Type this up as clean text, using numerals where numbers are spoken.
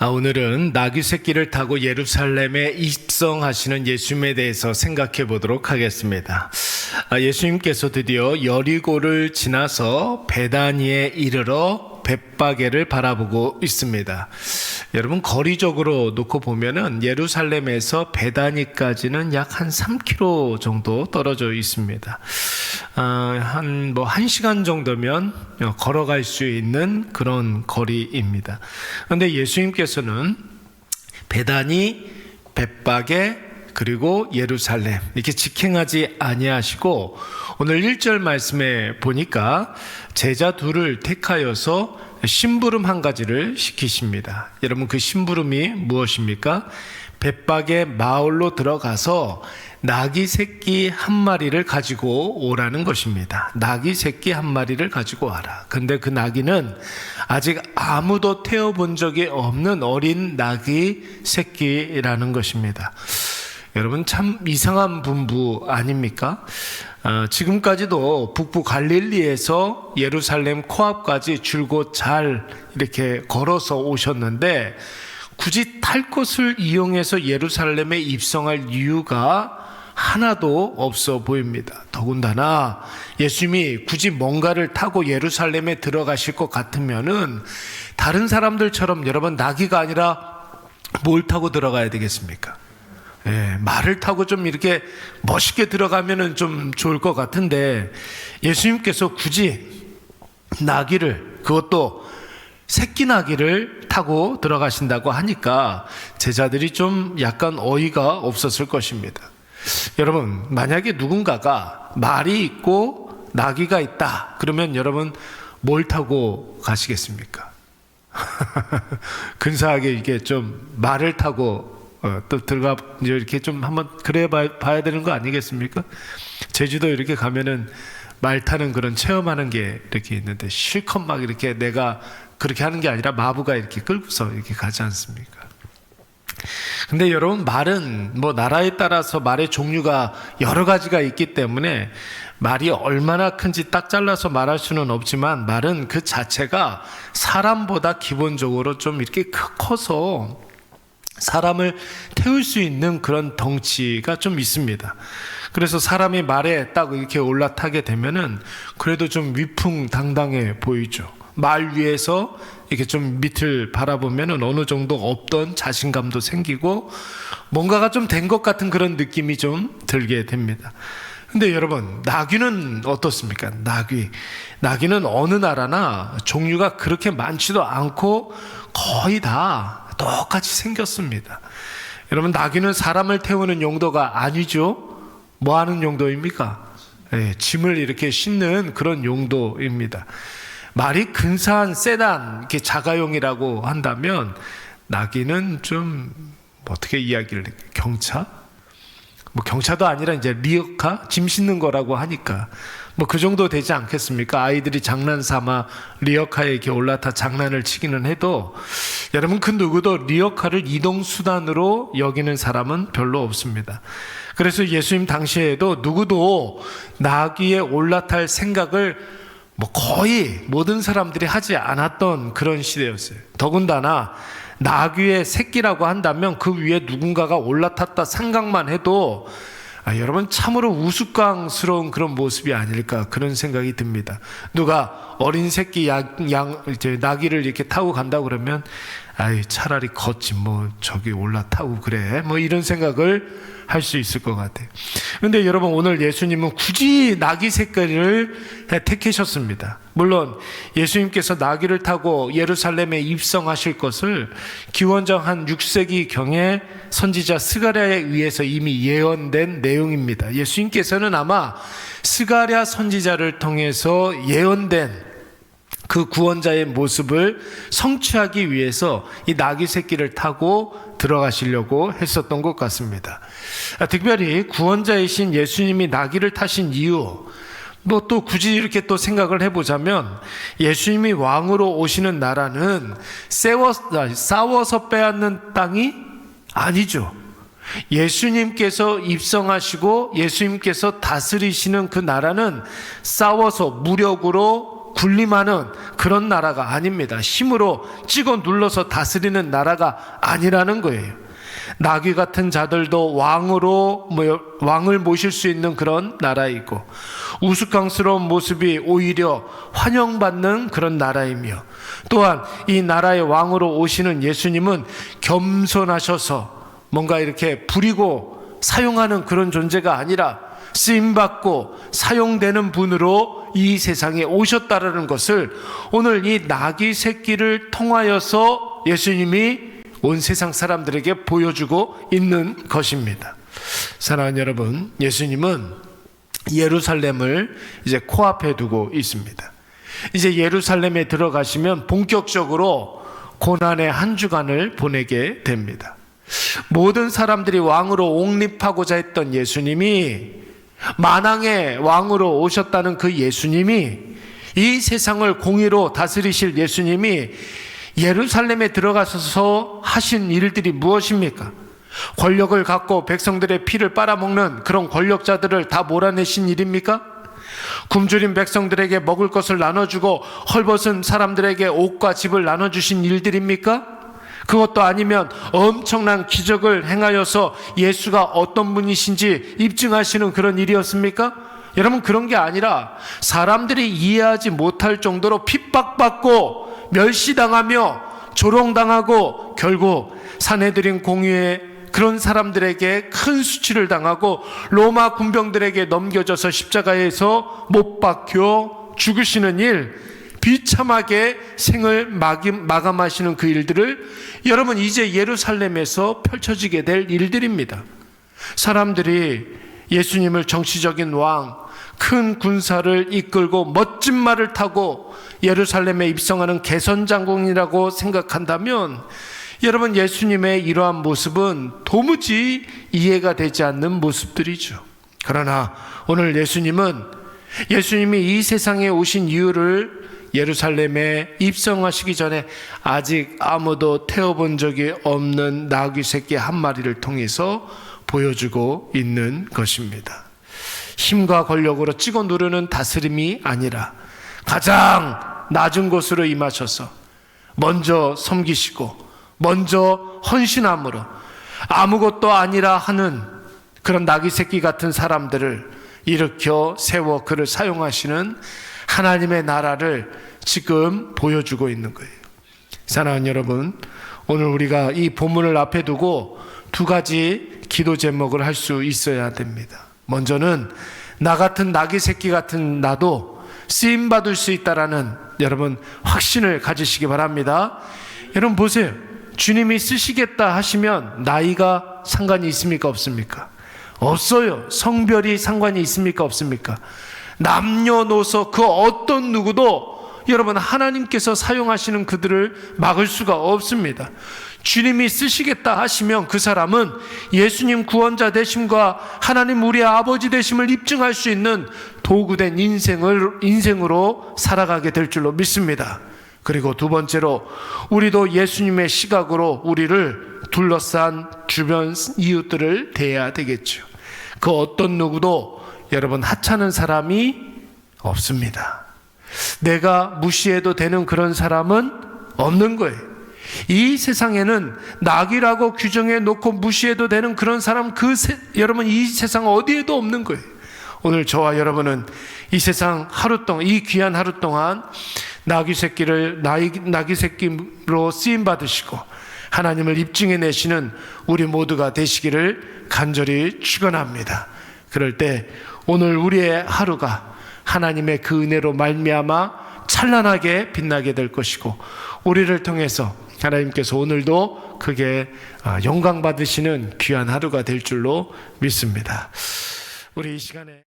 오늘은 나귀 새끼를 타고 예루살렘에 입성하시는 예수님에 대해서 생각해 보도록 하겠습니다. 예수님께서 드디어 여리고를 지나서 베다니에 이르러 벳바게를 바라보고 있습니다. 여러분, 거리적으로 놓고 보면은 예루살렘에서 베다니까지는 약 한 3km 정도 떨어져 있습니다. 한 1시간 정도면 걸어갈 수 있는 그런 거리입니다. 그런데 예수님께서는 베다니, 벳바게, 그리고 예루살렘 이렇게 직행하지 아니하시고 오늘 1절 말씀에 보니까 제자 둘을 택하여서 심부름 한 가지를 시키십니다. 여러분, 그 심부름이 무엇입니까? 벳바게 마을로 들어가서 나귀 새끼 한 마리를 가지고 오라는 것입니다. 나귀 새끼 한 마리를 가지고 와라. 근데 그 나귀는 아직 아무도 태워본 적이 없는 어린 나귀 새끼라는 것입니다. 여러분, 참 이상한 분부 아닙니까? 지금까지도 북부 갈릴리에서 예루살렘 코앞까지 줄곧 잘 이렇게 걸어서 오셨는데 굳이 탈 것을 이용해서 예루살렘에 입성할 이유가 하나도 없어 보입니다. 더군다나 예수님이 굳이 뭔가를 타고 예루살렘에 들어가실 것 같으면은 다른 사람들처럼 여러분 나귀가 아니라 뭘 타고 들어가야 되겠습니까? 말을 타고 좀 이렇게 멋있게 들어가면은 좀 좋을 것 같은데 예수님께서 굳이 나귀를, 그것도 새끼 나귀를 타고 들어가신다고 하니까 제자들이 좀 약간 어이가 없었을 것입니다. 여러분, 만약에 누군가가 말이 있고 나귀가 있다 그러면 여러분 뭘 타고 가시겠습니까? 근사하게 이게 좀 말을 타고 또 들어가 이렇게 좀 한번 그래 봐야 되는 거 아니겠습니까? 제주도 이렇게 가면은 말 타는 그런 체험하는 게 이렇게 있는데 실컷 막 이렇게 내가 그렇게 하는 게 아니라 마부가 이렇게 끌고서 이렇게 가지 않습니까? 근데 여러분, 말은 나라에 따라서 말의 종류가 여러 가지가 있기 때문에 말이 얼마나 큰지 딱 잘라서 말할 수는 없지만 말은 그 자체가 사람보다 기본적으로 좀 이렇게 커서 사람을 태울 수 있는 그런 덩치가 좀 있습니다. 그래서 사람이 말에 딱 이렇게 올라타게 되면은 그래도 좀 위풍당당해 보이죠. 말 위에서 이렇게 좀 밑을 바라보면은 어느 정도 없던 자신감도 생기고 뭔가가 좀 된 것 같은 그런 느낌이 좀 들게 됩니다. 근데 여러분, 나귀는 어떻습니까? 나귀는 어느 나라나 종류가 그렇게 많지도 않고 거의 다 똑같이 생겼습니다. 여러분, 나귀는 사람을 태우는 용도가 아니죠. 뭐 하는 용도입니까? 짐을 이렇게 싣는 그런 용도입니다. 말이 근사한 세단, 이렇게 자가용이라고 한다면 나귀는 좀 어떻게 이야기를 해요? 경차? 경차도 아니라 이제 리어카? 짐 싣는 거라고 하니까 그 정도 되지 않겠습니까? 아이들이 장난삼아 리어카에 이렇게 올라타 장난을 치기는 해도 여러분, 그 누구도 리어카를 이동수단으로 여기는 사람은 별로 없습니다. 그래서 예수님 당시에도 누구도 나귀에 올라탈 생각을 거의 모든 사람들이 하지 않았던 그런 시대였어요. 더군다나 나귀의 새끼라고 한다면 그 위에 누군가가 올라탔다 생각만 해도 여러분, 참으로 우스꽝스러운 그런 모습이 아닐까 그런 생각이 듭니다. 누가 어린 새끼 나귀를 이렇게 타고 간다고 그러면 차라리 걷지 저기 올라타고 그래 이런 생각을 할 수 있을 것 같아요. 그런데 여러분, 오늘 예수님은 굳이 나귀 새끼를 택하셨습니다. 물론 예수님께서 나귀를 타고 예루살렘에 입성하실 것을 기원전 한 6세기 경에 선지자 스가랴에 의해서 이미 예언된 내용입니다. 예수님께서는 아마 스가랴 선지자를 통해서 예언된 그 구원자의 모습을 성취하기 위해서 이 나귀 새끼를 타고 들어가시려고 했었던 것 같습니다. 특별히 구원자이신 예수님이 나귀를 타신 이유, 또 굳이 이렇게 또 생각을 해보자면 예수님이 왕으로 오시는 나라는 싸워서 빼앗는 땅이 아니죠. 예수님께서 입성하시고 예수님께서 다스리시는 그 나라는 싸워서 무력으로 군림하는 그런 나라가 아닙니다. 힘으로 찍어 눌러서 다스리는 나라가 아니라는 거예요. 나귀 같은 자들도 왕을 모실 수 있는 그런 나라이고, 우스꽝스러운 모습이 오히려 환영받는 그런 나라이며, 또한 이 나라의 왕으로 오시는 예수님은 겸손하셔서 뭔가 이렇게 부리고 사용하는 그런 존재가 아니라 쓰임받고 사용되는 분으로 이 세상에 오셨다라는 것을 오늘 이 나귀 새끼를 통하여서 예수님이 온 세상 사람들에게 보여주고 있는 것입니다. 사랑하는 여러분, 예수님은 예루살렘을 이제 코앞에 두고 있습니다. 이제 예루살렘에 들어가시면 본격적으로 고난의 한 주간을 보내게 됩니다. 모든 사람들이 왕으로 옹립하고자 했던 예수님이, 만왕의 왕으로 오셨다는 그 예수님이, 이 세상을 공의로 다스리실 예수님이 예루살렘에 들어가셔서 하신 일들이 무엇입니까? 권력을 갖고 백성들의 피를 빨아먹는 그런 권력자들을 다 몰아내신 일입니까? 굶주린 백성들에게 먹을 것을 나눠주고 헐벗은 사람들에게 옷과 집을 나눠주신 일들입니까? 그것도 아니면 엄청난 기적을 행하여서 예수가 어떤 분이신지 입증하시는 그런 일이었습니까? 여러분, 그런 게 아니라 사람들이 이해하지 못할 정도로 핍박받고 멸시당하며 조롱당하고 결국 사내들인 공유에 그런 사람들에게 큰 수치를 당하고 로마 군병들에게 넘겨져서 십자가에서 못 박혀 죽으시는 일, 비참하게 생을 마감하시는 그 일들을 여러분, 이제 예루살렘에서 펼쳐지게 될 일들입니다. 사람들이 예수님을 정치적인 왕, 큰 군사를 이끌고 멋진 말을 타고 예루살렘에 입성하는 개선장군이라고 생각한다면, 여러분, 예수님의 이러한 모습은 도무지 이해가 되지 않는 모습들이죠. 그러나 오늘 예수님이 이 세상에 오신 이유를 예루살렘에 입성하시기 전에 아직 아무도 태워본 적이 없는 나귀 새끼 한 마리를 통해서 보여주고 있는 것입니다. 힘과 권력으로 찍어 누르는 다스림이 아니라 가장 낮은 곳으로 임하셔서 먼저 섬기시고 먼저 헌신함으로 아무것도 아니라 하는 그런 나귀 새끼 같은 사람들을 일으켜 세워 그를 사용하시는 하나님의 나라를 지금 보여주고 있는 거예요. 사랑하는 여러분, 오늘 우리가 이 본문을 앞에 두고 두 가지 기도 제목을 할 수 있어야 됩니다. 먼저는 나 같은 나귀 새끼 같은 나도 쓰임받을 수 있다라는 여러분 확신을 가지시기 바랍니다. 여러분 보세요. 주님이 쓰시겠다 하시면 나이가 상관이 있습니까? 없습니까? 없어요. 성별이 상관이 있습니까? 없습니까? 남녀노소 그 어떤 누구도 여러분 하나님께서 사용하시는 그들을 막을 수가 없습니다. 주님이 쓰시겠다 하시면 그 사람은 예수님 구원자 되심과 하나님 우리의 아버지 되심을 입증할 수 있는 도구된 인생으로 살아가게 될 줄로 믿습니다. 그리고 두 번째로 우리도 예수님의 시각으로 우리를 둘러싼 주변 이웃들을 대해야 되겠죠. 그 어떤 누구도 여러분 하찮은 사람이 없습니다. 내가 무시해도 되는 그런 사람은 없는 거예요. 이 세상에는 낙이라고 규정해 놓고 무시해도 되는 그런 사람 여러분 이 세상 어디에도 없는 거예요. 오늘 저와 여러분은 이 세상 하루 동안, 이 귀한 하루 동안 나귀 새끼로 쓰임 받으시고 하나님을 입증해 내시는 우리 모두가 되시기를 간절히 축원합니다. 그럴 때 오늘 우리의 하루가 하나님의 그 은혜로 말미암아 찬란하게 빛나게 될 것이고 우리를 통해서 하나님께서 오늘도 크게 영광 받으시는 귀한 하루가 될 줄로 믿습니다. 우리 이 시간에